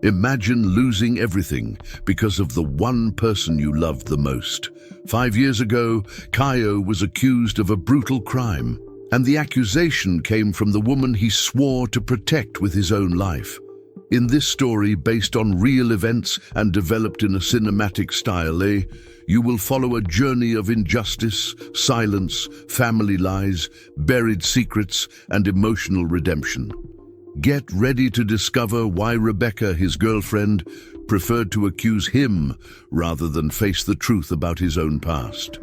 Imagine losing everything because of the one person you loved the most. 5 years ago, Caio was accused of a brutal crime, and the accusation came from the woman he swore to protect with his own life. In this story, based on real events and developed in a cinematic style, you will follow a journey of injustice, silence, family lies, buried secrets, and emotional redemption. Get ready to discover why Rebecca, his girlfriend, preferred to accuse him rather than face the truth about his own past.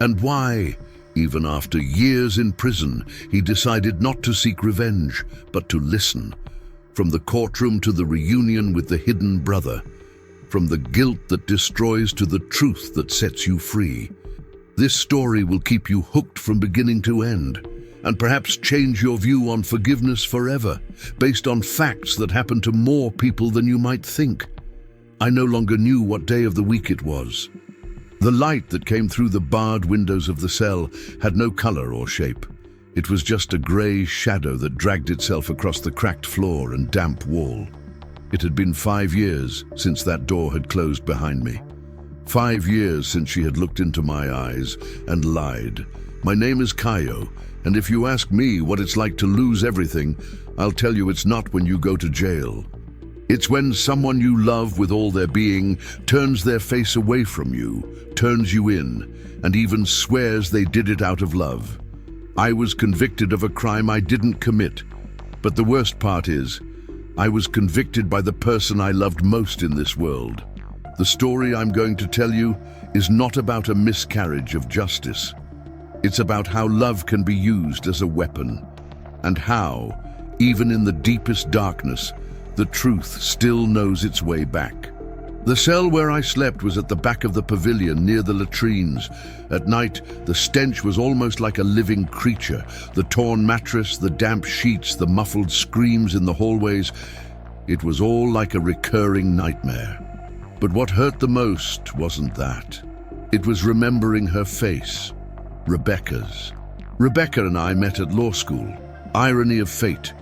And why, even after years in prison, he decided not to seek revenge, but to listen. From the courtroom to the reunion with the hidden brother, from the guilt that destroys to the truth that sets you free. This story will keep you hooked from beginning to end, and perhaps change your view on forgiveness forever, based on facts that happen to more people than you might think. I no longer knew what day of the week it was. The light that came through the barred windows of the cell had no color or shape. It was just a gray shadow that dragged itself across the cracked floor and damp wall. It had been 5 years since that door had closed behind me. 5 years since she had looked into my eyes and lied. My name is Caio, and if you ask me what it's like to lose everything, I'll tell you it's not when you go to jail. It's when someone you love with all their being turns their face away from you, turns you in, and even swears they did it out of love. I was convicted of a crime I didn't commit, but the worst part is, I was convicted by the person I loved most in this world. The story I'm going to tell you is not about a miscarriage of justice. It's about how love can be used as a weapon, and how, even in the deepest darkness, the truth still knows its way back. The cell where I slept was at the back of the pavilion near the latrines. At night, the stench was almost like a living creature. The torn mattress, the damp sheets, the muffled screams in the hallways. It was all like a recurring nightmare. But what hurt the most wasn't that. It was remembering her face, Rebecca's. Rebecca and I met at law school. Irony of fate.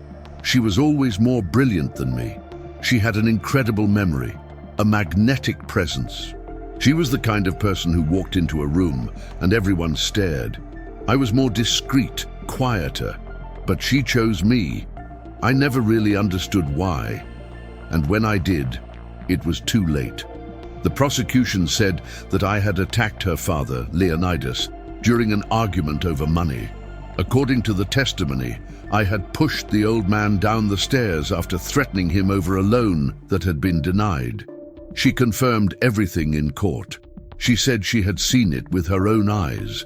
She was always more brilliant than me. She had an incredible memory, a magnetic presence. She was the kind of person who walked into a room and everyone stared. I was more discreet, quieter, but she chose me. I never really understood why, and when I did, it was too late. The prosecution said that I had attacked her father, Leonidas, during an argument over money. According to the testimony, I had pushed the old man down the stairs after threatening him over a loan that had been denied. She confirmed everything in court. She said she had seen it with her own eyes.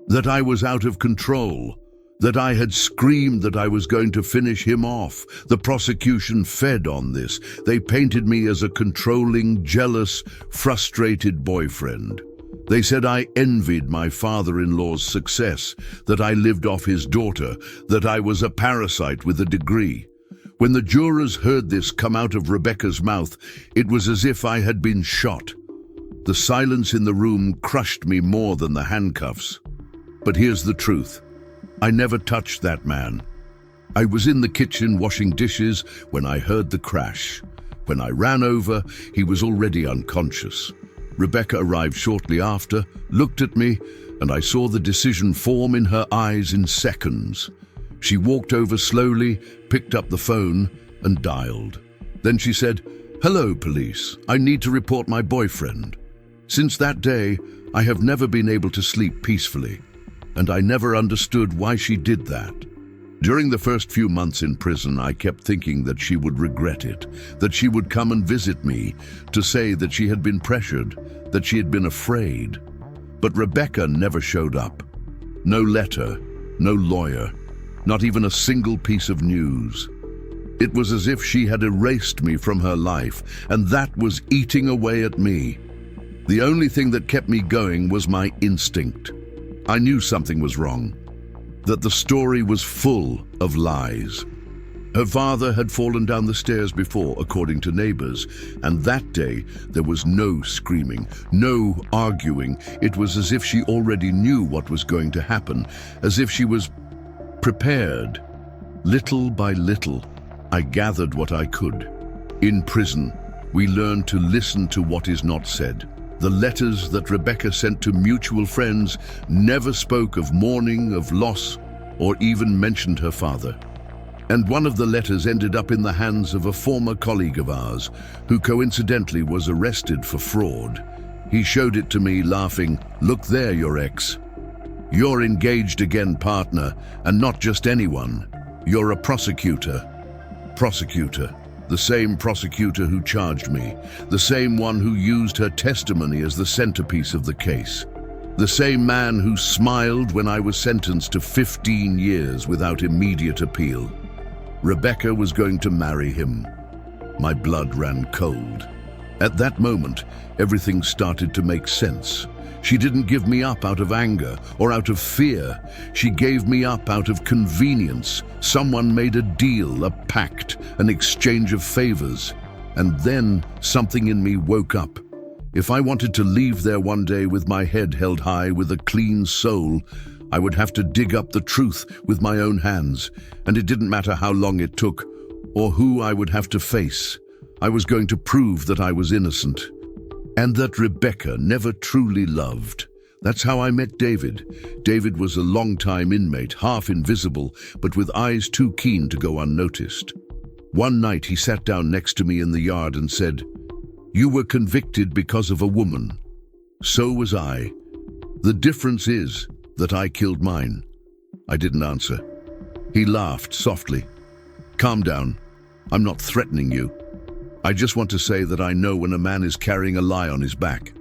That I was out of control. That I had screamed that I was going to finish him off. The prosecution fed on this. They painted me as a controlling, jealous, frustrated boyfriend. They said I envied my father-in-law's success, that I lived off his daughter, that I was a parasite with a degree. When the jurors heard this come out of Rebecca's mouth, it was as if I had been shot. The silence in the room crushed me more than the handcuffs. But here's the truth. I never touched that man. I was in the kitchen washing dishes when I heard the crash. When I ran over, he was already unconscious. Rebecca arrived shortly after, looked at me, and I saw the decision form in her eyes in seconds. She walked over slowly, picked up the phone, and dialed. Then she said, "Hello, police. I need to report my boyfriend." Since that day, I have never been able to sleep peacefully, and I never understood why she did that. During the first few months in prison, I kept thinking that she would regret it, that she would come and visit me, to say that she had been pressured, that she had been afraid. But Rebecca never showed up. No letter, no lawyer, not even a single piece of news. It was as if she had erased me from her life, and that was eating away at me. The only thing that kept me going was my instinct. I knew something was wrong, that the story was full of lies. Her father had fallen down the stairs before, according to neighbors, and that day there was no screaming, no arguing. It was as if she already knew what was going to happen, as if she was prepared. Little by little, I gathered what I could. In prison, we learn to listen to what is not said. The letters that Rebecca sent to mutual friends never spoke of mourning, of loss, or even mentioned her father. And one of the letters ended up in the hands of a former colleague of ours, who coincidentally was arrested for fraud. He showed it to me, laughing, "Look there, your ex. You're engaged again, partner, and not just anyone. You're a prosecutor." Prosecutor. The same prosecutor who charged me. The same one who used her testimony as the centerpiece of the case. The same man who smiled when I was sentenced to 15 years without immediate appeal. Rebecca was going to marry him. My blood ran cold. At that moment, everything started to make sense. She didn't give me up out of anger or out of fear. She gave me up out of convenience. Someone made a deal, a pact, an exchange of favors. And then something in me woke up. If I wanted to leave there one day with my head held high, with a clean soul, I would have to dig up the truth with my own hands. And it didn't matter how long it took or who I would have to face. I was going to prove that I was innocent. And that Rebecca never truly loved. That's how I met David. David was a long-time inmate, half invisible, but with eyes too keen to go unnoticed. One night he sat down next to me in the yard and said, "You were convicted because of a woman. So was I. The difference is that I killed mine." I didn't answer. He laughed softly. "Calm down. I'm not threatening you. I just want to say that I know when a man is carrying a lie on his back.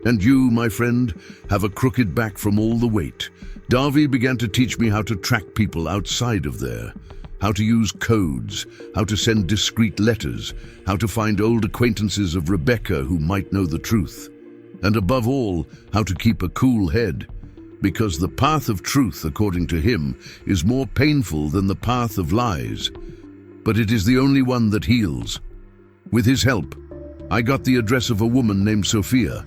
And you, my friend, have a crooked back from all the weight." Davy began to teach me how to track people outside of there, how to use codes, how to send discreet letters, how to find old acquaintances of Rebecca who might know the truth. And above all, how to keep a cool head. Because the path of truth, according to him, is more painful than the path of lies. But it is the only one that heals. With his help, I got the address of a woman named Sophia,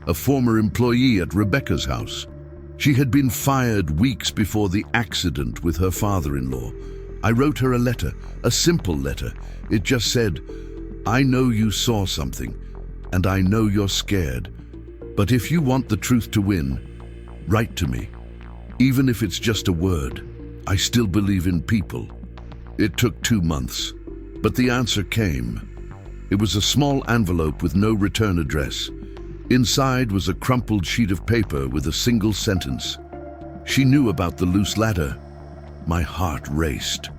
a former employee at Rebecca's house. She had been fired weeks before the accident with her father-in-law. I wrote her a letter, a simple letter. It just said, "I know you saw something, and I know you're scared. But if you want the truth to win, write to me. Even if it's just a word, I still believe in people." It took 2 months, but the answer came. It was a small envelope with no return address. Inside was a crumpled sheet of paper with a single sentence. She knew about the loose ladder. My heart raced.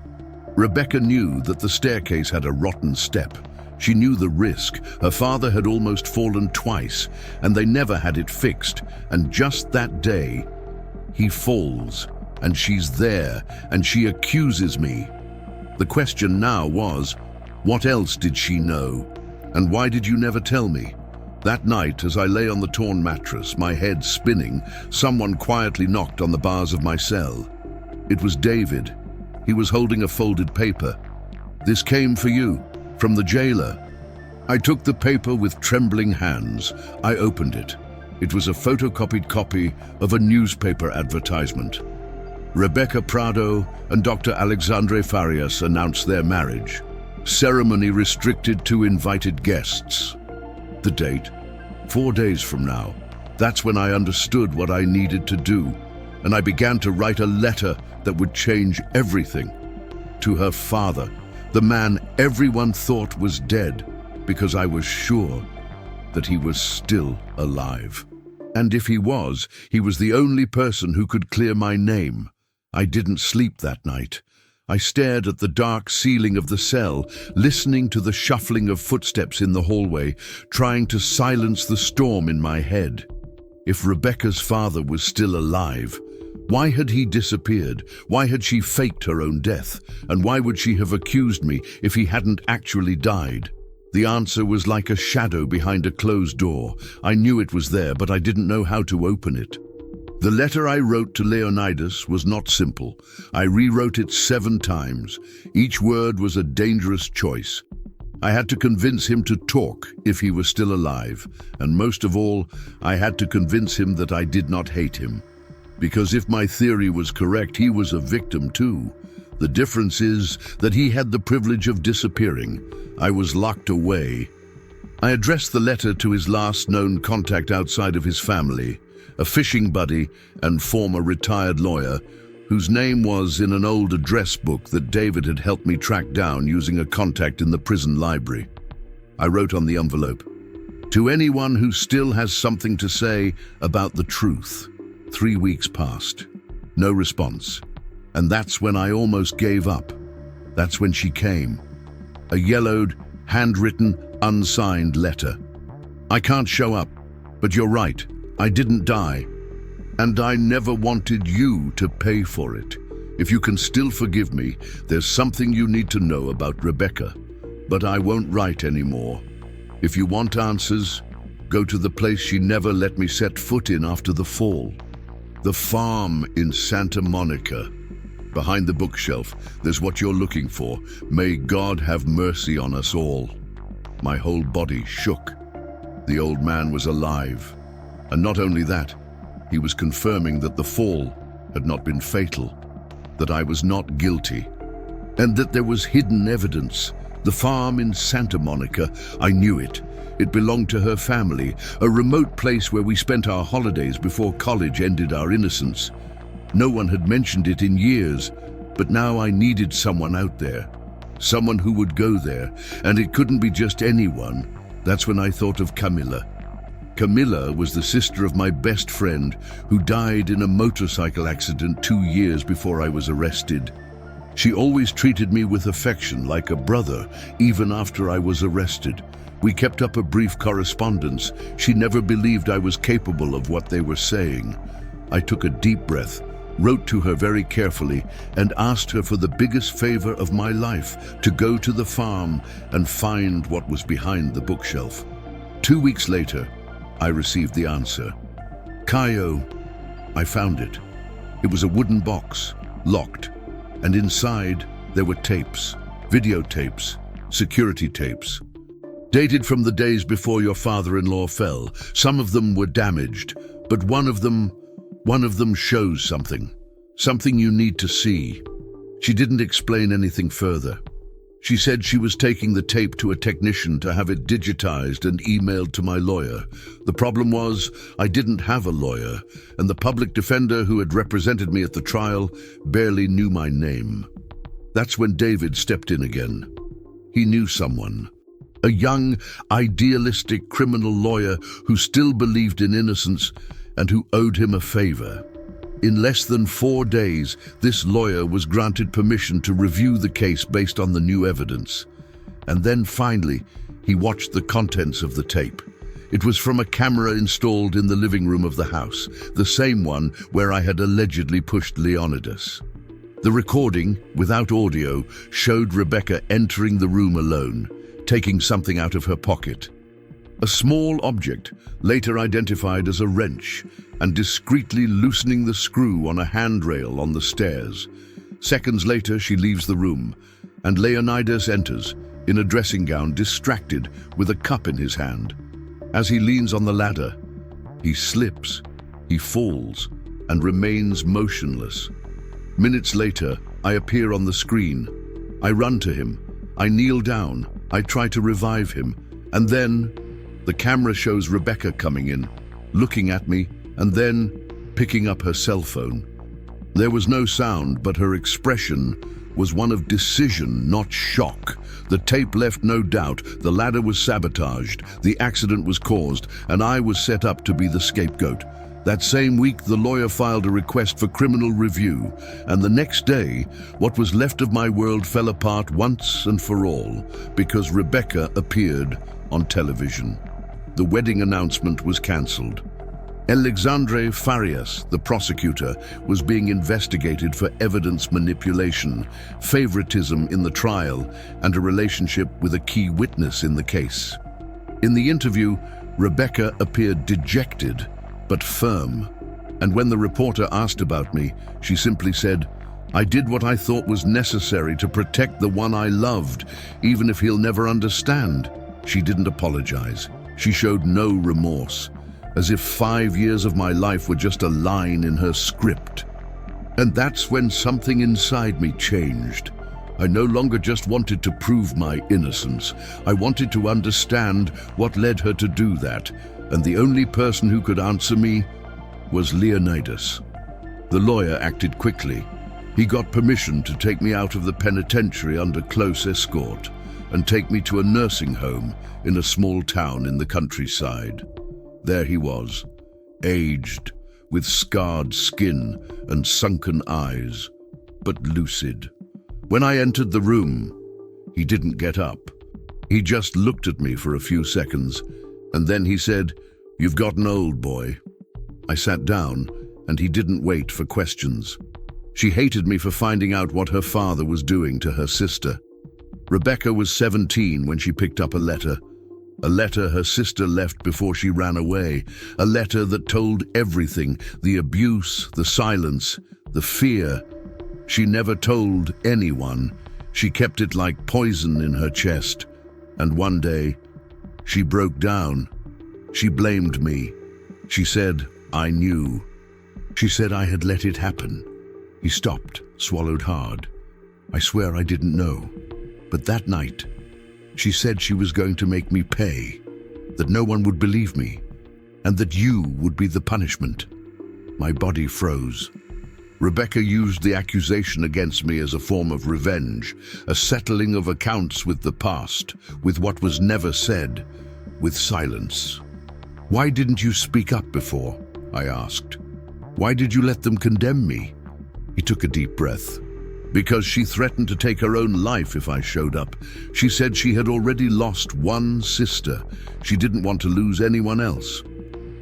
Rebecca knew that the staircase had a rotten step. She knew the risk. Her father had almost fallen twice, and they never had it fixed. And just that day, he falls, and she's there, and she accuses me. The question now was, what else did she know? And why did you never tell me? That night, as I lay on the torn mattress, my head spinning, someone quietly knocked on the bars of my cell. It was David. He was holding a folded paper. "This came for you, from the jailer." I took the paper with trembling hands. I opened it. It was a photocopied copy of a newspaper advertisement. Rebecca Prado and Dr. Alexandre Farias announced their marriage. Ceremony restricted to invited guests. The date? 4 days from now. That's when I understood what I needed to do, and I began to write a letter that would change everything. To her father, the man everyone thought was dead, because I was sure that he was still alive. And if he was the only person who could clear my name. I didn't sleep that night. I stared at the dark ceiling of the cell, listening to the shuffling of footsteps in the hallway, trying to silence the storm in my head. If Rebecca's father was still alive, why had he disappeared? Why had she faked her own death? And why would she have accused me if he hadn't actually died? The answer was like a shadow behind a closed door. I knew it was there, but I didn't know how to open it. The letter I wrote to Leonidas was not simple. I rewrote it 7 times. Each word was a dangerous choice. I had to convince him to talk if he was still alive. And most of all, I had to convince him that I did not hate him. Because if my theory was correct, he was a victim too. The difference is that he had the privilege of disappearing. I was locked away. I addressed the letter to his last known contact outside of his family, a fishing buddy and former retired lawyer, whose name was in an old address book that David had helped me track down using a contact in the prison library. I wrote on the envelope, "To anyone who still has something to say about the truth." 3 weeks passed. No response. And that's when I almost gave up. That's when she came. A yellowed, handwritten, unsigned letter. "I can't show up, but you're right. I didn't die. And I never wanted you to pay for it. If you can still forgive me, there's something you need to know about Rebecca. But I won't write anymore. If you want answers, go to the place she never let me set foot in after the fall. The farm in Santa Monica. Behind the bookshelf, there's what you're looking for. May God have mercy on us all." My whole body shook. The old man was alive. And not only that, he was confirming that the fall had not been fatal, that I was not guilty, and that there was hidden evidence. The farm in Santa Monica, I knew it. It belonged to her family, a remote place where we spent our holidays before college ended our innocence. No one had mentioned it in years, but now I needed someone out there, someone who would go there, and it couldn't be just anyone. That's when I thought of Camilla. Camilla was the sister of my best friend who died in a motorcycle accident 2 years before I was arrested. She always treated me with affection, like a brother, even after I was arrested. We kept up a brief correspondence. She never believed I was capable of what they were saying. I took a deep breath, wrote to her very carefully, and asked her for the biggest favor of my life, to go to the farm and find what was behind the bookshelf. 2 weeks later, I received the answer. Caio, I found it. It was a wooden box, locked, and inside there were tapes, videotapes, security tapes, dated from the days before your father-in-law fell. Some of them were damaged, but one of them shows something you need to see. She didn't explain anything further. She said she was taking the tape to a technician to have it digitized and emailed to my lawyer. The problem was, I didn't have a lawyer, and the public defender who had represented me at the trial barely knew my name. That's when David stepped in again. He knew someone. A young, idealistic criminal lawyer who still believed in innocence and who owed him a favor. In less than 4 days, this lawyer was granted permission to review the case based on the new evidence. And then finally, he watched the contents of the tape. It was from a camera installed in the living room of the house, the same one where I had allegedly pushed Leonidas. The recording, without audio, showed Rebecca entering the room alone, taking something out of her pocket. A small object, later identified as a wrench, and discreetly loosening the screw on a handrail on the stairs. Seconds later, she leaves the room, and Leonidas enters, in a dressing gown, distracted, with a cup in his hand. As he leans on the ladder, he slips, he falls, and remains motionless. Minutes later, I appear on the screen. I run to him. I kneel down. I try to revive him. And then, the camera shows Rebecca coming in, looking at me, and then picking up her cell phone. There was no sound, but her expression was one of decision, not shock. The tape left no doubt. The ladder was sabotaged, the accident was caused, and I was set up to be the scapegoat. That same week, the lawyer filed a request for criminal review, and the next day, what was left of my world fell apart once and for all, because Rebecca appeared on television. The wedding announcement was cancelled. Alexandre Farias, the prosecutor, was being investigated for evidence manipulation, favoritism in the trial, and a relationship with a key witness in the case. In the interview, Rebecca appeared dejected, but firm. And when the reporter asked about me, she simply said, "I did what I thought was necessary to protect the one I loved, even if he'll never understand." She didn't apologize. She showed no remorse, as if 5 years of my life were just a line in her script. And that's when something inside me changed. I no longer just wanted to prove my innocence. I wanted to understand what led her to do that. And the only person who could answer me was Leonidas. The lawyer acted quickly. He got permission to take me out of the penitentiary under close escort and take me to a nursing home in a small town in the countryside. There he was, aged, with scarred skin and sunken eyes, but lucid. When I entered the room, he didn't get up. He just looked at me for a few seconds, and then he said, "You've gotten old, boy." I sat down, and he didn't wait for questions. She hated me for finding out what her father was doing to her sister. Rebecca was 17 when she picked up a letter her sister left before she ran away, a letter that told everything, the abuse, the silence, the fear. She never told anyone. She kept it like poison in her chest. And one day, she broke down. She blamed me. She said, "I knew." She said I had let it happen. He stopped, swallowed hard. "I swear I didn't know. But that night, she said she was going to make me pay, that no one would believe me, and that you would be the punishment." My body froze. Rebecca used the accusation against me as a form of revenge, a settling of accounts with the past, with what was never said, with silence. "Why didn't you speak up before?" I asked. "Why did you let them condemn me?" He took a deep breath. "Because she threatened to take her own life if I showed up. She said she had already lost one sister. She didn't want to lose anyone else."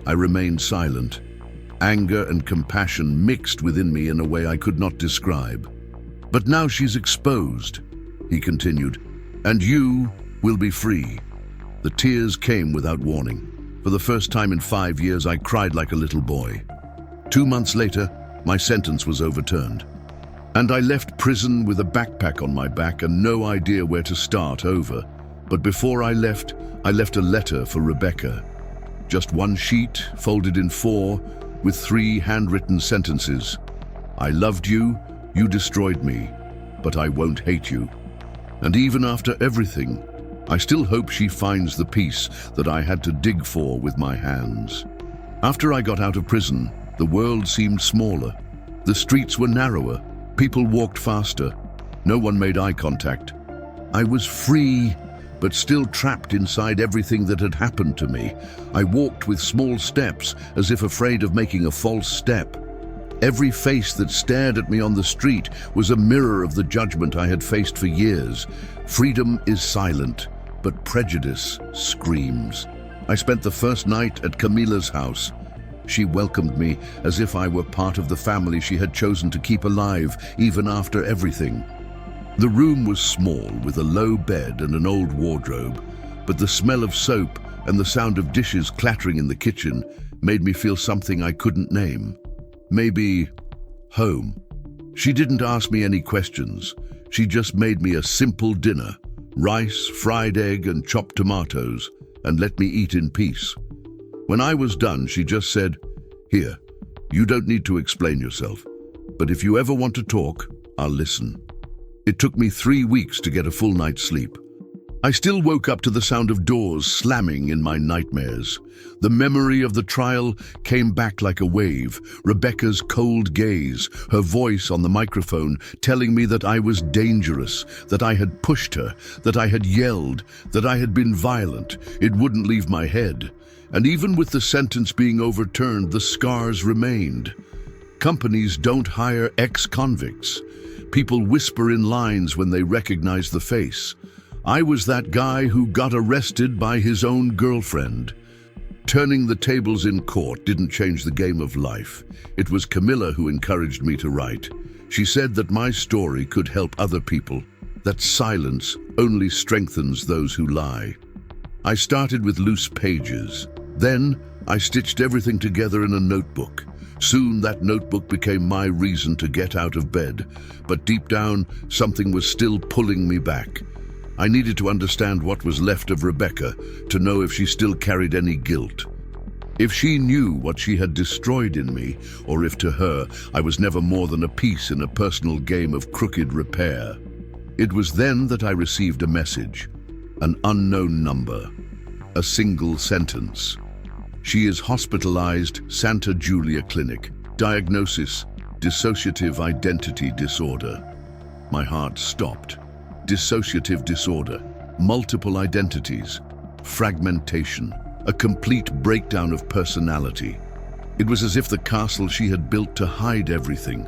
I remained silent. Anger and compassion mixed within me in a way I could not describe. "But now she's exposed," he continued, "and you will be free." The tears came without warning. For the first time in 5 years, I cried like a little boy. 2 months later, my sentence was overturned. And I left prison with a backpack on my back and no idea where to start over. But before I left a letter for Rebecca. Just one sheet, folded in 4, with 3 handwritten sentences. "I loved you, you destroyed me, but I won't hate you. And even after everything, I still hope she finds the peace that I had to dig for with my hands." After I got out of prison, the world seemed smaller. The streets were narrower. People walked faster. No one made eye contact. I was free, but still trapped inside everything that had happened to me. I walked with small steps, as if afraid of making a false step. Every face that stared at me on the street was a mirror of the judgment I had faced for years. Freedom is silent, but prejudice screams. I spent the first night at Camila's house. She welcomed me as if I were part of the family she had chosen to keep alive, even after everything. The room was small, with a low bed and an old wardrobe, but the smell of soap and the sound of dishes clattering in the kitchen made me feel something I couldn't name. Maybe home. She didn't ask me any questions. She just made me a simple dinner, rice, fried egg, and chopped tomatoes, and let me eat in peace. When I was done, she just said, "Here, you don't need to explain yourself, but if you ever want to talk, I'll listen." It took me 3 weeks to get a full night's sleep. I still woke up to the sound of doors slamming in my nightmares. The memory of the trial came back like a wave. Rebecca's cold gaze, her voice on the microphone telling me that I was dangerous, that I had pushed her, that I had yelled, that I had been violent. It wouldn't leave my head. And even with the sentence being overturned, the scars remained. Companies don't hire ex-convicts. People whisper in lines when they recognize the face. I was that guy who got arrested by his own girlfriend. Turning the tables in court didn't change the game of life. It was Camilla who encouraged me to write. She said that my story could help other people, that silence only strengthens those who lie. I started with loose pages. Then I stitched everything together in a notebook. Soon that notebook became my reason to get out of bed. But deep down, something was still pulling me back. I needed to understand what was left of Rebecca, to know if she still carried any guilt. If she knew what she had destroyed in me, or if to her I was never more than a piece in a personal game of crooked repair. It was then that I received a message, an unknown number, a single sentence. She is hospitalized, Santa Julia Clinic. Diagnosis, dissociative identity disorder. My heart stopped. Dissociative disorder, multiple identities, fragmentation, a complete breakdown of personality. It was as if the castle she had built to hide everything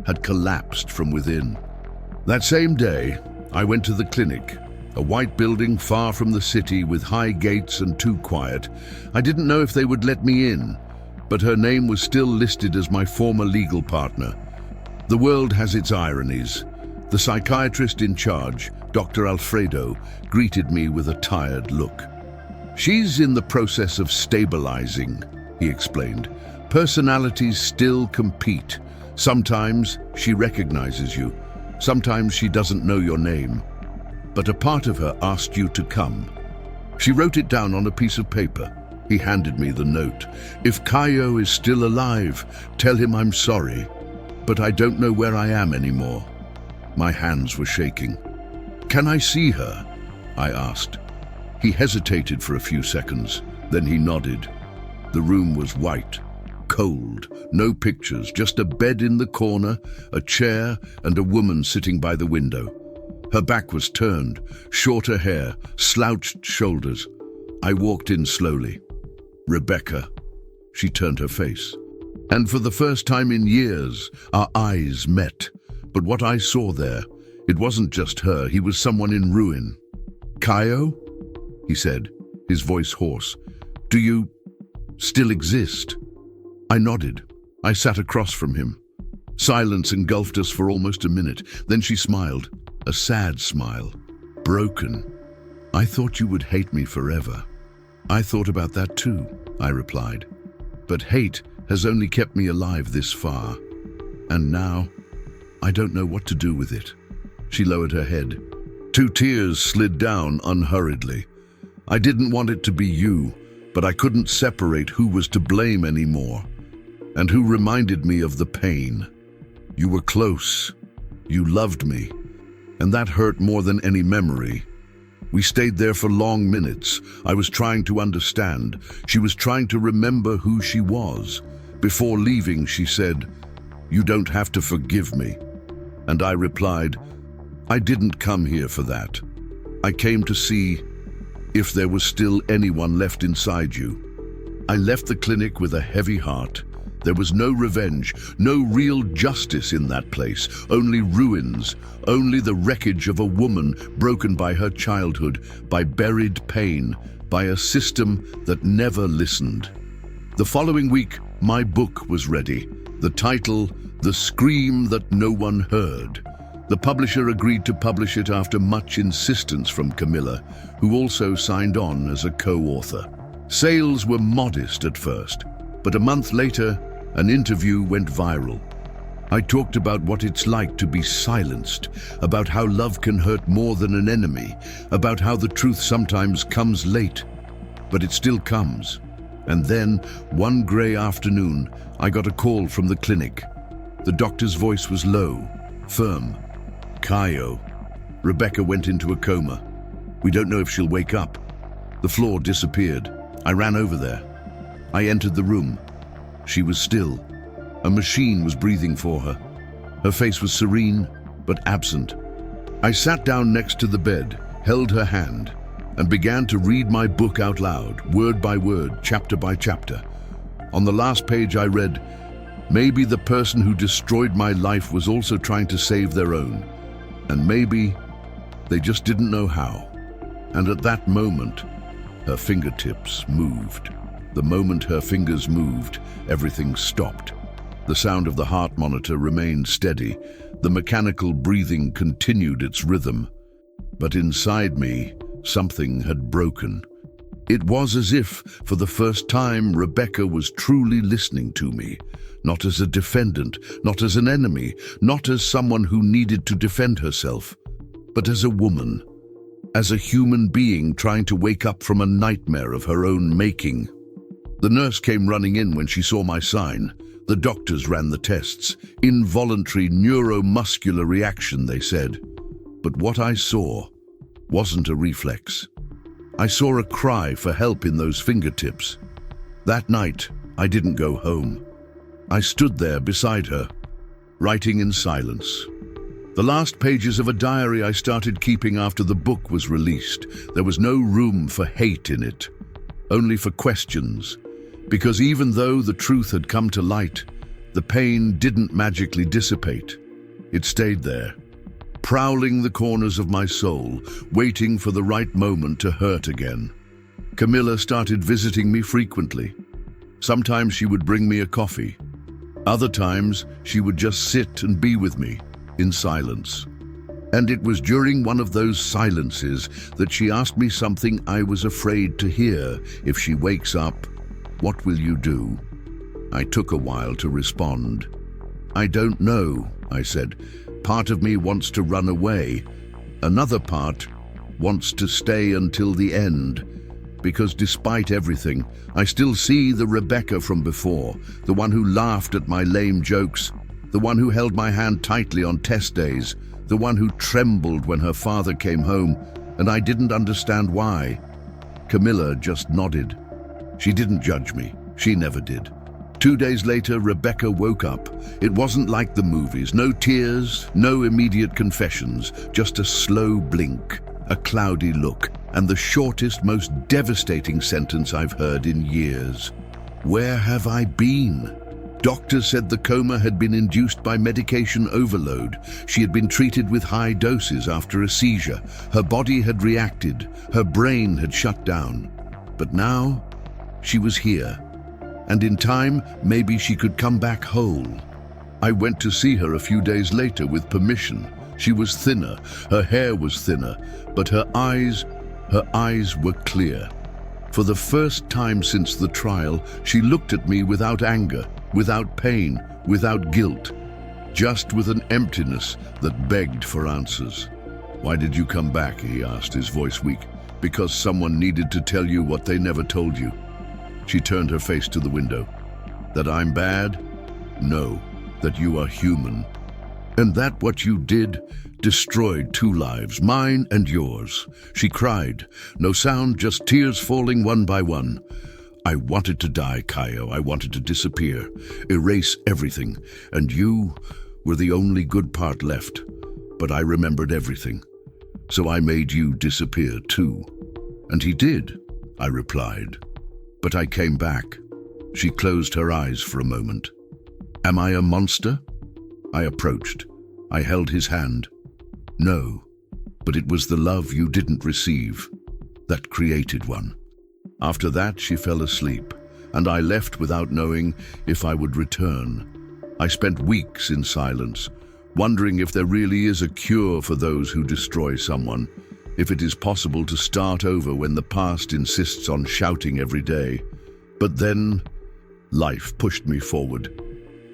had collapsed from within. That same day, I went to the clinic, a white building far from the city with high gates and too quiet. I didn't know if they would let me in, but her name was still listed as my former legal partner. The world has its ironies. The psychiatrist in charge, Dr. Alfredo, greeted me with a tired look. "She's in the process of stabilizing," he explained. "Personalities still compete. Sometimes she recognizes you. Sometimes she doesn't know your name. But a part of her asked you to come." She wrote it down on a piece of paper. He handed me the note. "If Caio is still alive, tell him I'm sorry, but I don't know where I am anymore." My hands were shaking. "Can I see her?" I asked. He hesitated for a few seconds, then he nodded. The room was white, cold, no pictures, just a bed in the corner, a chair, and a woman sitting by the window. Her back was turned, shorter hair, slouched shoulders. I walked in slowly. "Rebecca." She turned her face. And for the first time in years, our eyes met. But what I saw there, it wasn't just her, he was someone in ruin. "Caio?" he said, his voice hoarse. "Do you still exist?" I nodded. I sat across from him. Silence engulfed us for almost a minute. Then she smiled, a sad smile. "Broken. I thought you would hate me forever." "I thought about that too," I replied. "But hate has only kept me alive this far. And now, I don't know what to do with it." She lowered her head. 2 tears slid down unhurriedly. "I didn't want it to be you, but I couldn't separate who was to blame anymore, and who reminded me of the pain. You were close. You loved me, and that hurt more than any memory. We stayed there for long minutes. I was trying to understand. She was trying to remember who she was. Before leaving, she said, 'You don't have to forgive me.' And I replied, 'I didn't come here for that. I came to see if there was still anyone left inside you.' I left the clinic with a heavy heart. There was no revenge, no real justice in that place, only ruins, only the wreckage of a woman broken by her childhood, by buried pain, by a system that never listened. The following week, my book was ready. The title, The Scream That No One Heard. The publisher agreed to publish it after much insistence from Camilla, who also signed on as a co-author. Sales were modest at first, but a month later, an interview went viral. I talked about what it's like to be silenced, about how love can hurt more than an enemy, about how the truth sometimes comes late, but it still comes. And then, one gray afternoon, I got a call from the clinic. The doctor's voice was low, firm. "Caio. Rebecca went into a coma. We don't know if she'll wake up." The floor disappeared. I ran over there. I entered the room. She was still. A machine was breathing for her. Her face was serene, but absent. I sat down next to the bed, held her hand, and began to read my book out loud, word by word, chapter by chapter. On the last page I read, "Maybe the person who destroyed my life was also trying to save their own. And maybe they just didn't know how." And at that moment, her fingertips moved. The moment her fingers moved, everything stopped. The sound of the heart monitor remained steady. The mechanical breathing continued its rhythm. But inside me, something had broken. It was as if, for the first time, Rebecca was truly listening to me. Not as a defendant, not as an enemy, not as someone who needed to defend herself, but as a woman, as a human being trying to wake up from a nightmare of her own making. The nurse came running in when she saw my sign. The doctors ran the tests. Involuntary neuromuscular reaction, they said. But what I saw wasn't a reflex. I saw a cry for help in those fingertips. That night, I didn't go home. I stood there beside her, writing in silence. The last pages of a diary I started keeping after the book was released. There was no room for hate in it, only for questions. Because even though the truth had come to light, the pain didn't magically dissipate. It stayed there, prowling the corners of my soul, waiting for the right moment to hurt again. Camilla started visiting me frequently. Sometimes she would bring me a coffee. Other times, she would just sit and be with me, in silence. And it was during one of those silences that she asked me something I was afraid to hear. If she wakes up, what will you do? I took a while to respond. I don't know, I said. Part of me wants to run away. Another part wants to stay until the end. Because despite everything, I still see the Rebecca from before, the one who laughed at my lame jokes, the one who held my hand tightly on test days, the one who trembled when her father came home, and I didn't understand why. Camilla just nodded. She didn't judge me. She never did. 2 days later, Rebecca woke up. It wasn't like the movies. No tears, no immediate confessions, just a slow blink, a cloudy look, and the shortest, most devastating sentence I've heard in years. Where have I been? Doctors said the coma had been induced by medication overload. She had been treated with high doses after a seizure. Her body had reacted. Her brain had shut down. But now, she was here. And in time, maybe she could come back whole. I went to see her a few days later with permission. She was thinner, her hair was thinner, but her eyes were clear. For the first time since the trial, she looked at me without anger, without pain, without guilt, just with an emptiness that begged for answers. Why did you come back? He asked, his voice weak. Because someone needed to tell you what they never told you. She turned her face to the window. That I'm bad? No, that you are human. And that what you did destroyed 2 lives, mine and yours. She cried. No sound, just tears falling one by one. I wanted to die, Caio. I wanted to disappear, erase everything. And you were the only good part left. But I remembered everything. So I made you disappear too. And he did, I replied. But I came back. She closed her eyes for a moment. Am I a monster? I approached. I held his hand. No, but it was the love you didn't receive that created one. After that, she fell asleep, and I left without knowing if I would return. I spent weeks in silence, wondering if there really is a cure for those who destroy someone, if it is possible to start over when the past insists on shouting every day. But then, life pushed me forward.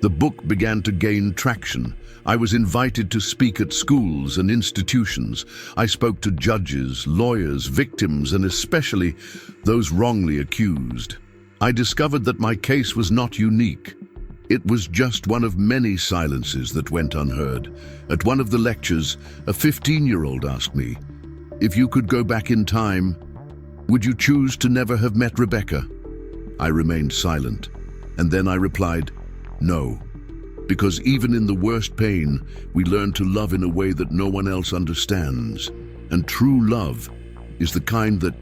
The book began to gain traction. I was invited to speak at schools and institutions. I spoke to judges, lawyers, victims, and especially those wrongly accused. I discovered that my case was not unique. It was just one of many silences that went unheard. At one of the lectures, a 15-year-old asked me, if you could go back in time, would you choose to never have met Rebecca? I remained silent, and then I replied, no, because even in the worst pain, we learn to love in a way that no one else understands. And true love is the kind that,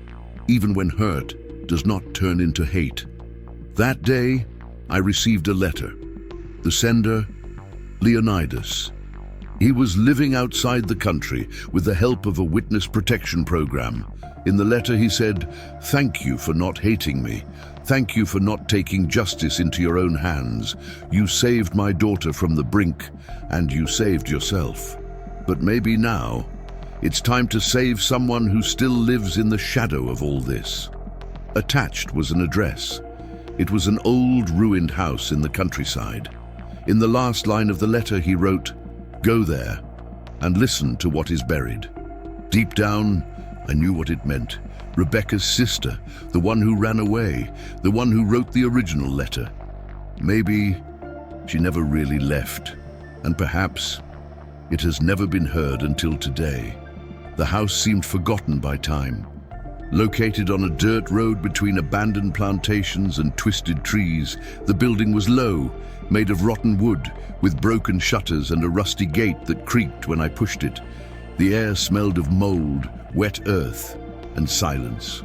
even when hurt, does not turn into hate. That day, I received a letter. The sender, Leonidas. He was living outside the country with the help of a witness protection program. In the letter he said, thank you for not hating me. Thank you for not taking justice into your own hands. You saved my daughter from the brink, and you saved yourself. But maybe now, it's time to save someone who still lives in the shadow of all this. Attached was an address. It was an old, ruined house in the countryside. In the last line of the letter he wrote, go there and listen to what is buried. Deep down, I knew what it meant. Rebecca's sister, the one who ran away, the one who wrote the original letter. Maybe she never really left, and perhaps it has never been heard until today. The house seemed forgotten by time. Located on a dirt road between abandoned plantations and twisted trees, the building was low, made of rotten wood, with broken shutters and a rusty gate that creaked when I pushed it. The air smelled of mold, wet earth, and silence.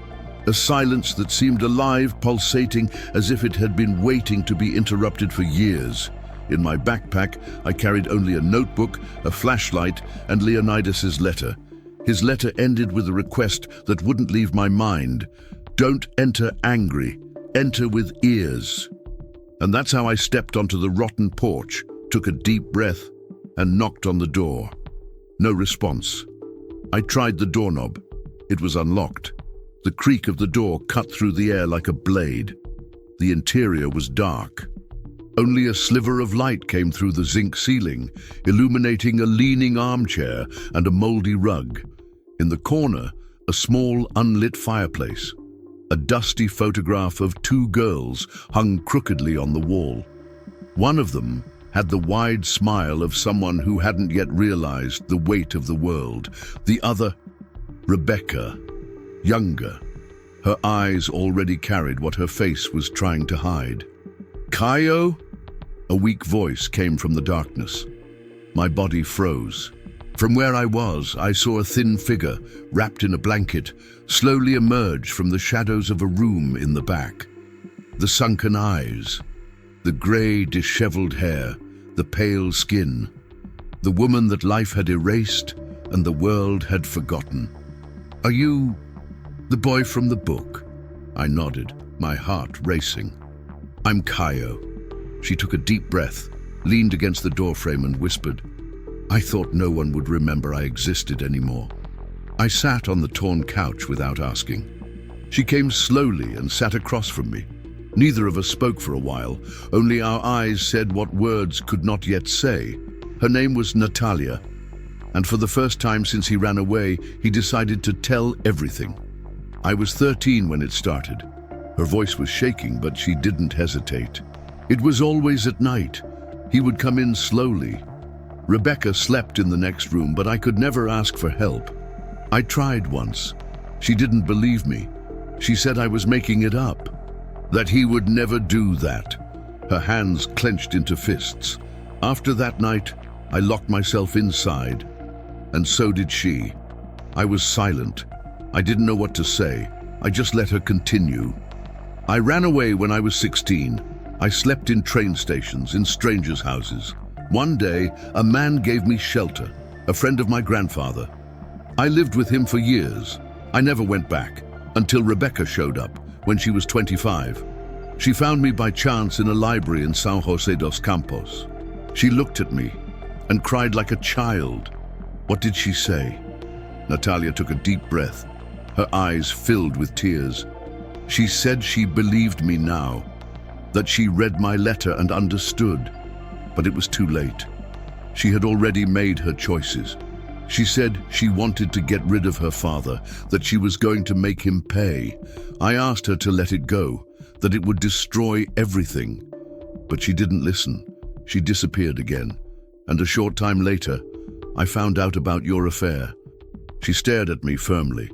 A silence that seemed alive, pulsating, as if it had been waiting to be interrupted for years. In my backpack, I carried only a notebook, a flashlight, and Leonidas's letter. His letter ended with a request that wouldn't leave my mind. Don't enter angry, enter with ears. And that's how I stepped onto the rotten porch, took a deep breath, and knocked on the door. No response. I tried the doorknob. It was unlocked. The creak of the door cut through the air like a blade. The interior was dark. Only a sliver of light came through the zinc ceiling, illuminating a leaning armchair and a moldy rug. In the corner, a small, unlit fireplace. A dusty photograph of two girls hung crookedly on the wall. One of them had the wide smile of someone who hadn't yet realized the weight of the world. The other, Rebeca, younger. Her eyes already carried what her face was trying to hide. "Caio?" A weak voice came from the darkness. My body froze. From where I was, I saw a thin figure, wrapped in a blanket, slowly emerge from the shadows of a room in the back. The sunken eyes, the grey, disheveled hair, the pale skin. The woman that life had erased and the world had forgotten. "Are you the boy from the book?" I nodded, my heart racing. "I'm Caio." She took a deep breath, leaned against the doorframe and whispered. I thought no one would remember I existed anymore. I sat on the torn couch without asking. She came slowly and sat across from me. Neither of us spoke for a while, only our eyes said what words could not yet say. Her name was Natalia, and for the first time since he ran away, he decided to tell everything. I was 13 when it started. Her voice was shaking, but she didn't hesitate. It was always at night. He would come in slowly. Rebeca slept in the next room, but I could never ask for help. I tried once. She didn't believe me. She said I was making it up, that he would never do that. Her hands clenched into fists. After that night, I locked myself inside, and so did she. I was silent. I didn't know what to say. I just let her continue. I ran away when I was 16. I slept in train stations, in strangers' houses. One day, a man gave me shelter, a friend of my grandfather. I lived with him for years. I never went back, until Rebeca showed up, when she was 25. She found me by chance in a library in São José dos Campos. She looked at me and cried like a child. What did she say? Natalia took a deep breath, her eyes filled with tears. She said she believed me now, that she read my letter and understood. But it was too late. She had already made her choices. She said she wanted to get rid of her father, that she was going to make him pay. I asked her to let it go, that it would destroy everything. But she didn't listen. She disappeared again. And a short time later, I found out about your affair. She stared at me firmly.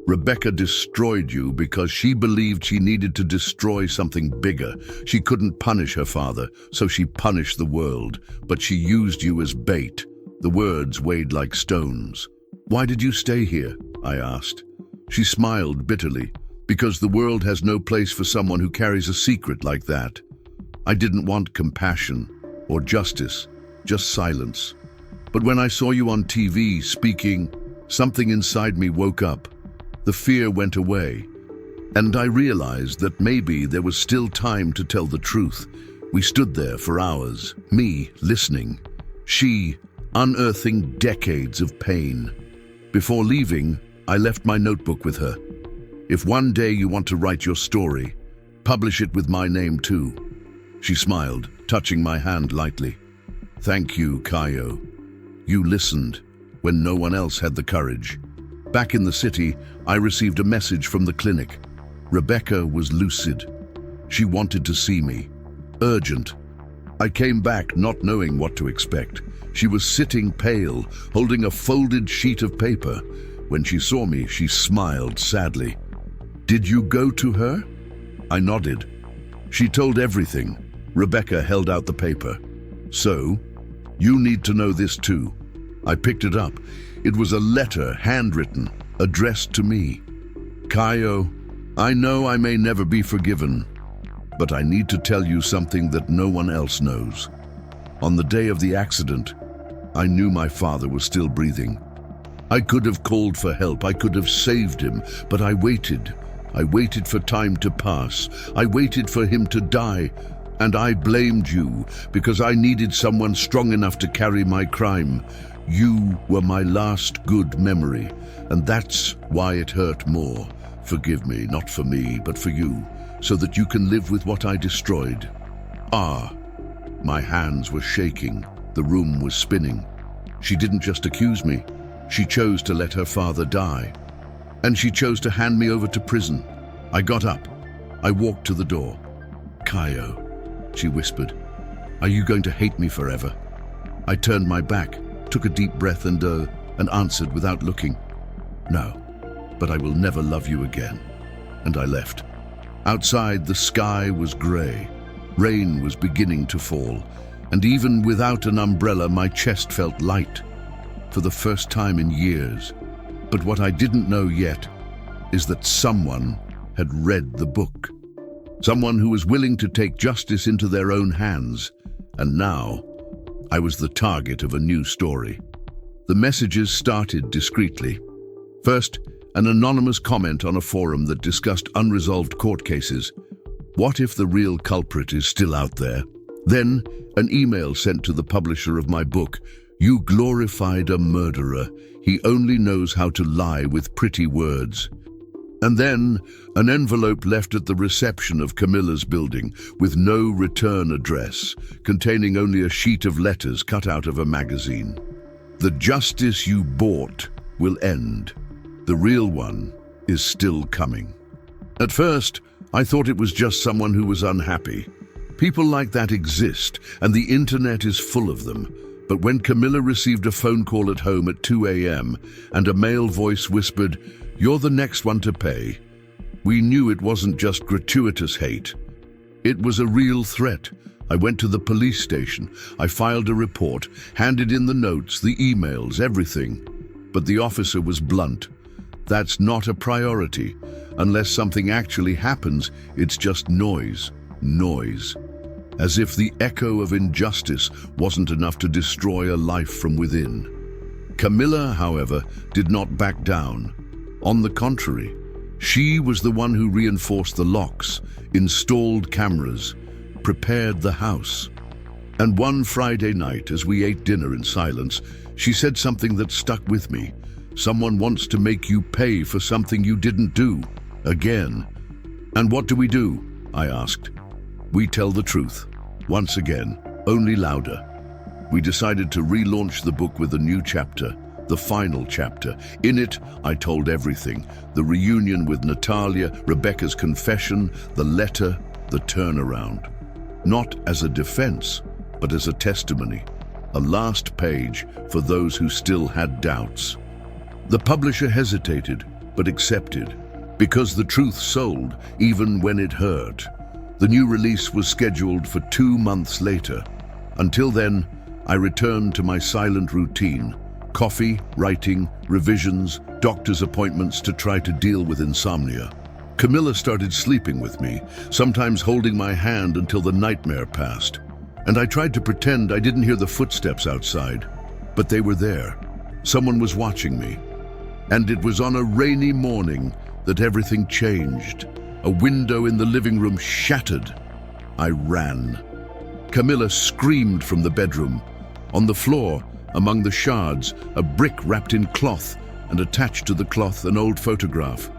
Rebeca destroyed you because she believed she needed to destroy something bigger. She couldn't punish her father, so she punished the world. But she used you as bait. The words weighed like stones. "Why did you stay here?" I asked. She smiled bitterly. "Because the world has no place for someone who carries a secret like that." I didn't want compassion or justice, just silence. But when I saw you on TV speaking, something inside me woke up. The fear went away, and I realized that maybe there was still time to tell the truth. We stood there for hours, me listening, she unearthing decades of pain. Before leaving, I left my notebook with her. "If one day you want to write your story, publish it with my name too." She smiled, touching my hand lightly. "Thank you, Caio. You listened when no one else had the courage. Back in the city, I received a message from the clinic. Rebecca was lucid. She wanted to see me. Urgent. I came back not knowing what to expect. She was sitting pale, holding a folded sheet of paper. When she saw me, she smiled sadly. "Did you go to her?" I nodded. She told everything. Rebecca held out the paper. "So, you need to know this too." I picked it up. It was a letter, handwritten, addressed to me. "Caio, I know I may never be forgiven, but I need to tell you something that no one else knows. On the day of the accident, I knew my father was still breathing. I could have called for help, I could have saved him, but I waited. I waited for time to pass. I waited for him to die, and I blamed you because I needed someone strong enough to carry my crime. You were my last good memory, and that's why it hurt more. Forgive me, not for me, but for you, so that you can live with what I destroyed." My hands were shaking. The room was spinning. She didn't just accuse me. She chose to let her father die. And she chose to hand me over to prison. I got up. I walked to the door. "Caio," she whispered, "are you going to hate me forever?" I turned my back, took a deep breath and answered without looking. "No, but I will never love you again." And I left. Outside, the sky was grey. Rain was beginning to fall, and even without an umbrella, my chest felt light. For the first time in years. But what I didn't know yet is that someone had read the book. Someone who was willing to take justice into their own hands. And now, I was the target of a new story. The messages started discreetly. First, an anonymous comment on a forum that discussed unresolved court cases. What if the real culprit is still out there? Then, an email sent to the publisher of my book. "You glorified a murderer. He only knows how to lie with pretty words." And then, an envelope left at the reception of Camilla's building with no return address, containing only a sheet of letters cut out of a magazine. "The justice you bought will end. The real one is still coming." At first, I thought it was just someone who was unhappy. People like that exist, and the internet is full of them. But when Camilla received a phone call at home at 2 a.m. and a male voice whispered, "You're the next one to pay," we knew it wasn't just gratuitous hate. It was a real threat. I went to the police station. I filed a report, handed in the notes, the emails, everything. But the officer was blunt. "That's not a priority. Unless something actually happens, it's just noise. Noise." As if the echo of injustice wasn't enough to destroy a life from within. Camilla, however, did not back down. On the contrary, she was the one who reinforced the locks, installed cameras, prepared the house. And one Friday night, as we ate dinner in silence, she said something that stuck with me. "Someone wants to make you pay for something you didn't do. Again." "And what do we do?" I asked. "We tell the truth. Once again, only louder." We decided to relaunch the book with a new chapter, the final chapter. In it, I told everything. The reunion with Natalia, Rebecca's confession, the letter, the turnaround. Not as a defense, but as a testimony. A last page for those who still had doubts. The publisher hesitated, but accepted, because the truth sold, even when it hurt. The new release was scheduled for 2 months later. Until then, I returned to my silent routine. Coffee, writing, revisions, doctor's appointments to try to deal with insomnia. Camilla started sleeping with me, sometimes holding my hand until the nightmare passed. And I tried to pretend I didn't hear the footsteps outside. But they were there. Someone was watching me. And it was on a rainy morning that everything changed. A window in the living room shattered. I ran. Camilla screamed from the bedroom. On the floor, among the shards, a brick wrapped in cloth, and attached to the cloth an old photograph.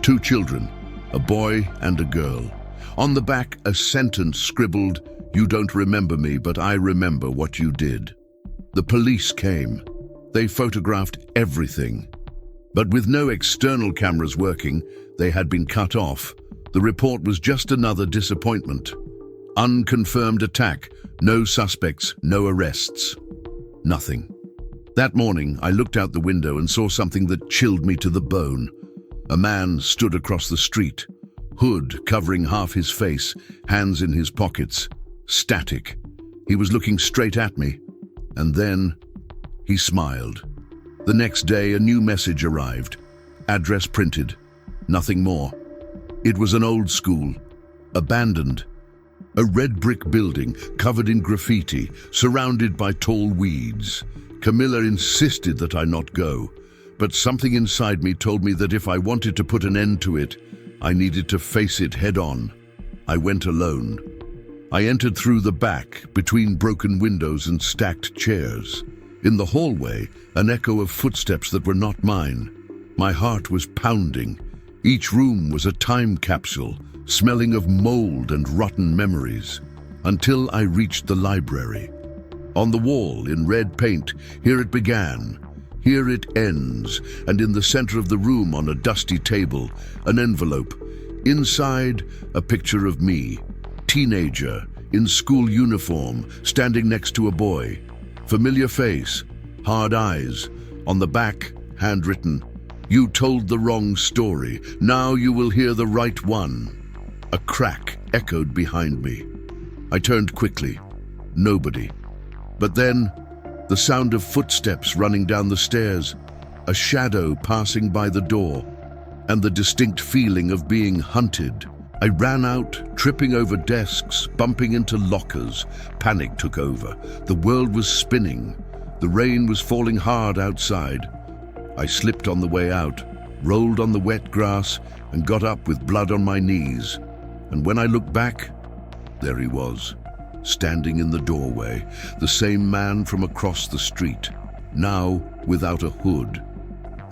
2 children, a boy and a girl. On the back, a sentence scribbled, "You don't remember me, but I remember what you did." The police came. They photographed everything. But with no external cameras working, they had been cut off. The report was just another disappointment. Unconfirmed attack, no suspects, no arrests. Nothing. That morning, I looked out the window and saw something that chilled me to the bone. A man stood across the street, hood covering half his face, hands in his pockets, static. He was looking straight at me, and then he smiled. The next day, a new message arrived. Address printed. Nothing more. It was an old school, abandoned. A red brick building covered in graffiti, surrounded by tall weeds. Camilla insisted that I not go, but something inside me told me that if I wanted to put an end to it, I needed to face it head on. I went alone. I entered through the back, between broken windows and stacked chairs. In the hallway, an echo of footsteps that were not mine. My heart was pounding. Each room was a time capsule, smelling of mold and rotten memories, until I reached the library. On the wall, in red paint, here it began, here it ends, and in the center of the room on a dusty table, an envelope. Inside, a picture of me, teenager, in school uniform, standing next to a boy. Familiar face, hard eyes. On the back, handwritten, "You told the wrong story. Now you will hear the right one." A crack echoed behind me. I turned quickly. Nobody. But then, the sound of footsteps running down the stairs, a shadow passing by the door, and the distinct feeling of being hunted. I ran out, tripping over desks, bumping into lockers. Panic took over. The world was spinning. The rain was falling hard outside. I slipped on the way out, rolled on the wet grass, and got up with blood on my knees. And when I looked back, there he was, standing in the doorway, the same man from across the street, now without a hood.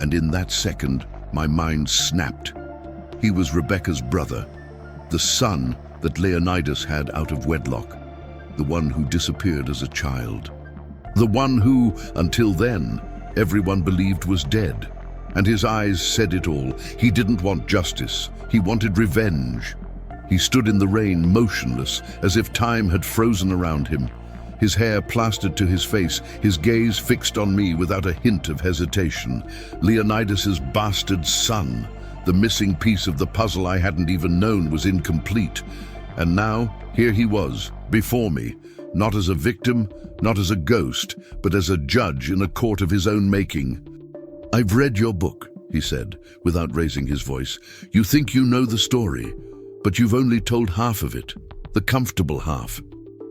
And in that second, my mind snapped. He was Rebecca's brother, the son that Leonidas had out of wedlock, the one who disappeared as a child, the one who, until then, everyone believed was dead. And his eyes said it all. He didn't want justice. He wanted revenge. He stood in the rain, motionless, as if time had frozen around him. His hair plastered to his face, his gaze fixed on me without a hint of hesitation. Leonidas's bastard son. The missing piece of the puzzle I hadn't even known was incomplete. And now, here he was, before me, not as a victim, not as a ghost, but as a judge in a court of his own making. "I've read your book," he said, without raising his voice. "You think you know the story, but you've only told half of it, the comfortable half."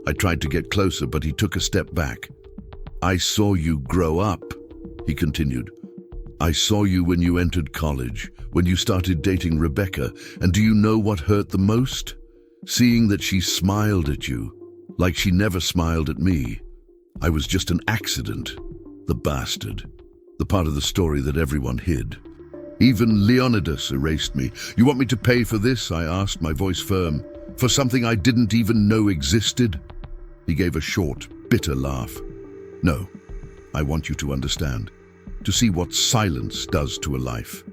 I tried to get closer, but he took a step back. "I saw you grow up," he continued. "I saw you when you entered college, when you started dating Rebecca, and do you know what hurt the most? Seeing that she smiled at you, like she never smiled at me. I was just an accident, the bastard, the part of the story that everyone hid. Even Leonidas erased me. You want me to pay for this?" I asked, my voice firm. "For something I didn't even know existed?" He gave a short, bitter laugh. "No, I want you to understand, to see what silence does to a life.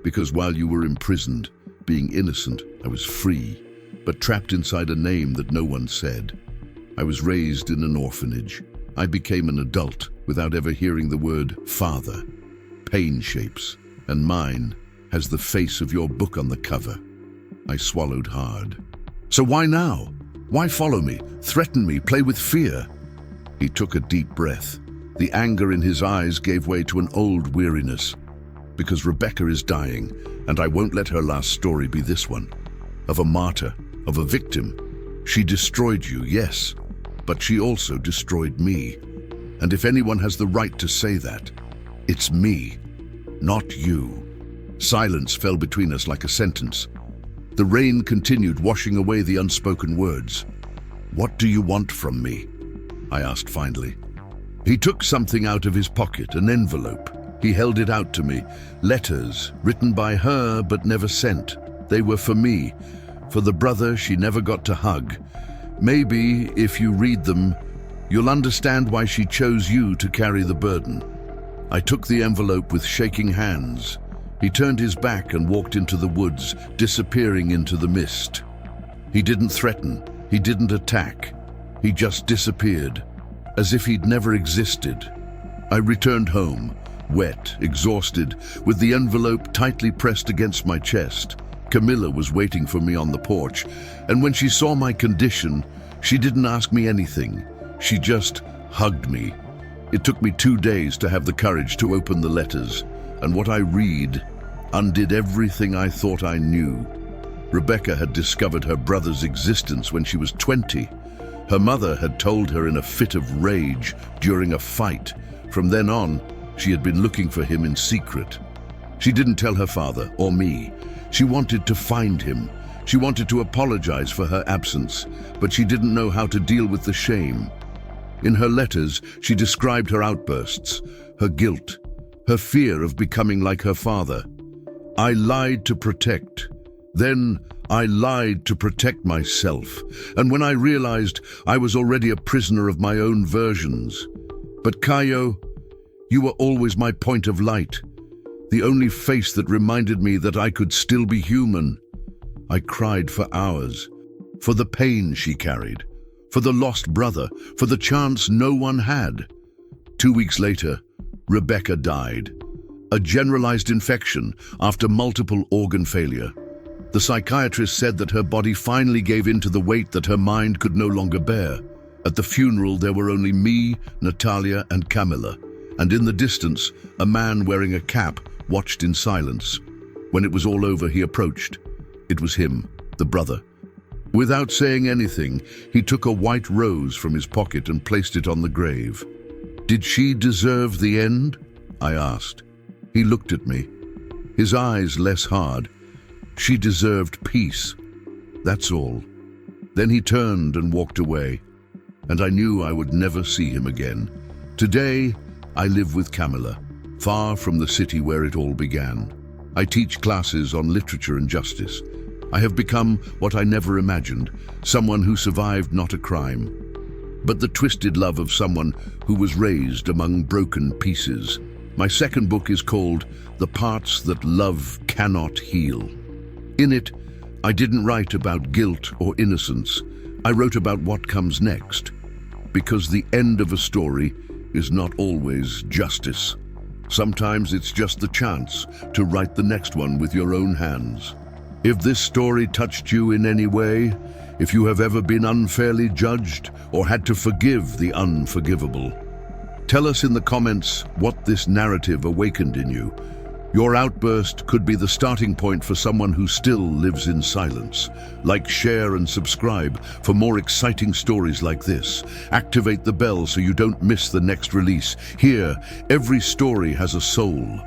Because while you were imprisoned, being innocent, I was free, but trapped inside a name that no one said. I was raised in an orphanage. I became an adult without ever hearing the word father. Pain shapes, and mine has the face of your book on the cover." I swallowed hard. "So why now? Why follow me, threaten me, play with fear?" He took a deep breath. The anger in his eyes gave way to an old weariness. "Because Rebecca is dying, and I won't let her last story be this one. Of a martyr, of a victim. She destroyed you, yes, but she also destroyed me. And if anyone has the right to say that, it's me, not you." Silence fell between us like a sentence. The rain continued, washing away the unspoken words. "What do you want from me?" I asked finally. He took something out of his pocket, an envelope. He held it out to me. Letters, written by her but never sent. They were for me, for the brother she never got to hug. Maybe, if you read them, you'll understand why she chose you to carry the burden. I took the envelope with shaking hands. He turned his back and walked into the woods, disappearing into the mist. He didn't threaten, he didn't attack. He just disappeared, as if he'd never existed. I returned home, wet, exhausted, with the envelope tightly pressed against my chest. Camilla was waiting for me on the porch, and when she saw my condition, she didn't ask me anything. She just hugged me. It took me 2 days to have the courage to open the letters, and what I read undid everything I thought I knew. Rebecca had discovered her brother's existence when she was 20. Her mother had told her in a fit of rage during a fight. From then on, she had been looking for him in secret. She didn't tell her father or me. She wanted to find him. She wanted to apologize for her absence, but she didn't know how to deal with the shame. In her letters, she described her outbursts, her guilt, her fear of becoming like her father. I lied to protect. Then I lied to protect myself, and when I realized I was already a prisoner of my own versions. But Caio, you were always my point of light, the only face that reminded me that I could still be human. I cried for hours, for the pain she carried, for the lost brother, for the chance no one had. 2 weeks later, Rebecca died. A generalized infection after multiple organ failure. The psychiatrist said that her body finally gave in to the weight that her mind could no longer bear. At the funeral, there were only me, Natalia, and Camilla, and in the distance, a man wearing a cap watched in silence. When it was all over, he approached. It was him, the brother. Without saying anything, he took a white rose from his pocket and placed it on the grave. "Did she deserve the end?" I asked. He looked at me, his eyes less hard. "She deserved peace. That's all." Then he turned and walked away, and I knew I would never see him again. Today, I live with Camilla, far from the city where it all began. I teach classes on literature and justice. I have become what I never imagined, someone who survived not a crime, but the twisted love of someone who was raised among broken pieces. My second book is called The Parts That Love Cannot Heal. In it, I didn't write about guilt or innocence. I wrote about what comes next, because the end of a story is not always justice. Sometimes it's just the chance to write the next one with your own hands. If this story touched you in any way, if you have ever been unfairly judged or had to forgive the unforgivable, tell us in the comments what this narrative awakened in you. Your outburst could be the starting point for someone who still lives in silence. Like, share, and subscribe for more exciting stories like this. Activate the bell so you don't miss the next release. Here, every story has a soul.